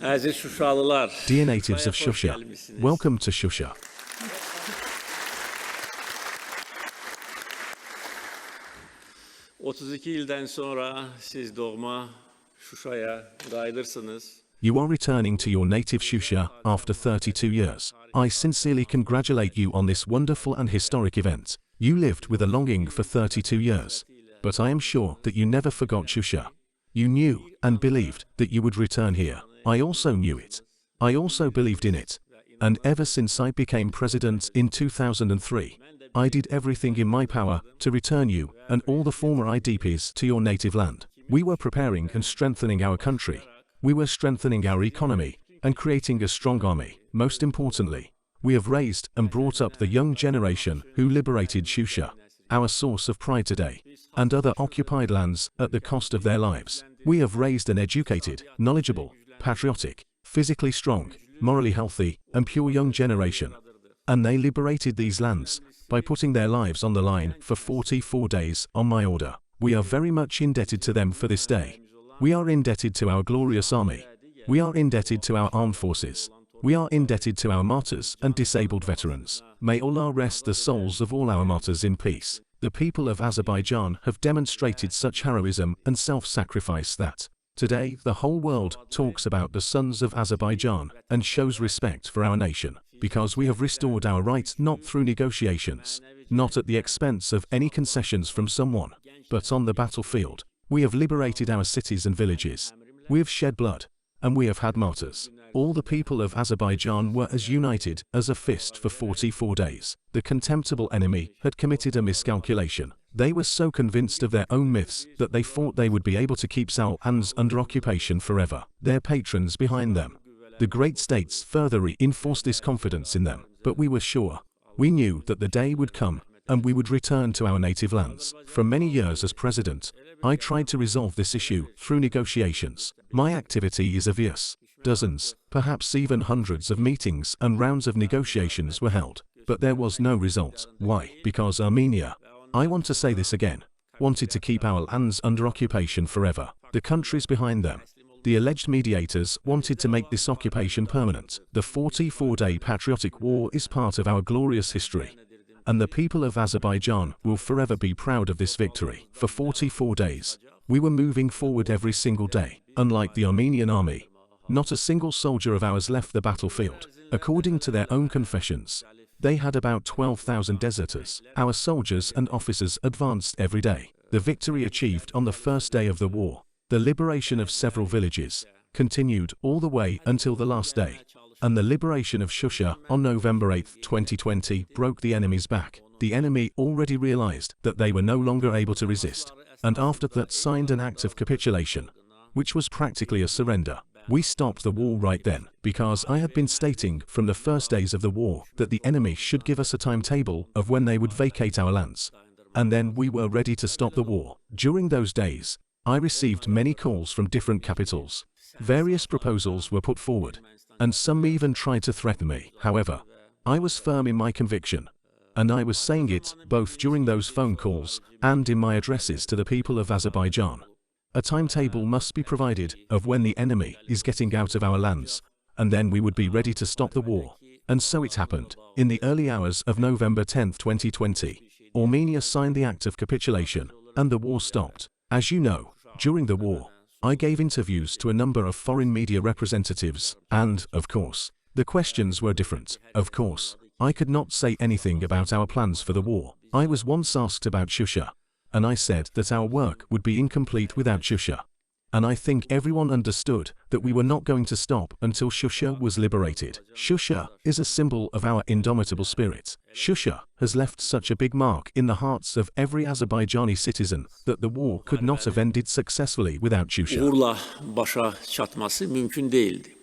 Aziz Şuşalılar, Dear natives of Şuşa'ya hoş Shusha, gelmişsiniz. welcome to Shusha. 32 yıldan sonra siz doğma Şuşa'ya qayıdırsınız. You are returning to your native Shusha after 32 years. I sincerely congratulate you on this wonderful and historic event. You lived with a longing for 32 years, but I am sure that you never forgot Shusha. You knew and believed that you would return here. I also knew it. I also believed in it. And ever since I became president in 2003, I did everything in my power to return you and all the former IDPs to your native land. We were preparing and strengthening our country. We were strengthening our economy and creating a strong army. Most importantly, we have raised and brought up the young generation who liberated Shusha, our source of pride today, and other occupied lands at the cost of their lives. We have raised an educated, knowledgeable, patriotic, physically strong, morally healthy, and pure young generation. And they liberated these lands by putting their lives on the line for 44 days on my order. We are very much indebted to them for this day. We are indebted to our glorious army. We are indebted to our armed forces. We are indebted to our martyrs and disabled veterans. May Allah rest the souls of all our martyrs in peace. The people of Azerbaijan have demonstrated such heroism and self-sacrifice that today the whole world talks about the sons of Azerbaijan and shows respect for our nation, because we have restored our rights not through negotiations, not at the expense of any concessions from someone, but on the battlefield. We have liberated our cities and villages. We have shed blood, and we have had martyrs. All the people of Azerbaijan were as united as a fist for 44 days. The contemptible enemy had committed a miscalculation. They were so convinced of their own myths that they thought they would be able to keep our lands under occupation forever. Their patrons behind them, the great states, further reinforced this confidence in them. But we were sure. We knew that the day would come, and we would return to our native lands. For many years as president, I tried to resolve this issue through negotiations. My activity is obvious. Dozens, perhaps even hundreds of meetings and rounds of negotiations were held, but there was no result. Why? Because Armenia, I want to say this again, wanted to keep our lands under occupation forever. The countries behind them, the alleged mediators, wanted to make this occupation permanent. The 44-day patriotic war is part of our glorious history, and the people of Azerbaijan will forever be proud of this victory. For 44 days, we were moving forward every single day. Unlike the Armenian army, not a single soldier of ours left the battlefield. According to their own confessions, they had about 12,000 deserters. Our soldiers and officers advanced every day. The victory achieved on the first day of the war, the liberation of several villages, continued all the way until the last day, and the liberation of Shusha on November 8, 2020 broke the enemy's back. The enemy already realized that they were no longer able to resist, and after that signed an act of capitulation, which was practically a surrender. We stopped the war right then, because I had been stating from the first days of the war that the enemy should give us a timetable of when they would vacate our lands, and then we were ready to stop the war. During those days, I received many calls from different capitals. Various proposals were put forward, and some even tried to threaten me. However, I was firm in my conviction, and I was saying it both during those phone calls and in my addresses to the people of Azerbaijan. A timetable must be provided of when the enemy is getting out of our lands, and then we would be ready to stop the war. And so it happened. In the early hours of November 10, 2020, Armenia signed the act of capitulation, and the war stopped. As you know, during the war, I gave interviews to a number of foreign media representatives, and, of course, the questions were different. Of course, I could not say anything about our plans for the war. I was once asked about Shusha, and I said that our work would be incomplete without Shusha. And I think everyone understood that we were not going to stop until Shusha was liberated. Shusha is a symbol of our indomitable spirit. Shusha has left such a big mark in the hearts of every Azerbaijani citizen that the war could not have ended successfully without Shusha. Uğurla başa çatması mümkün değildi.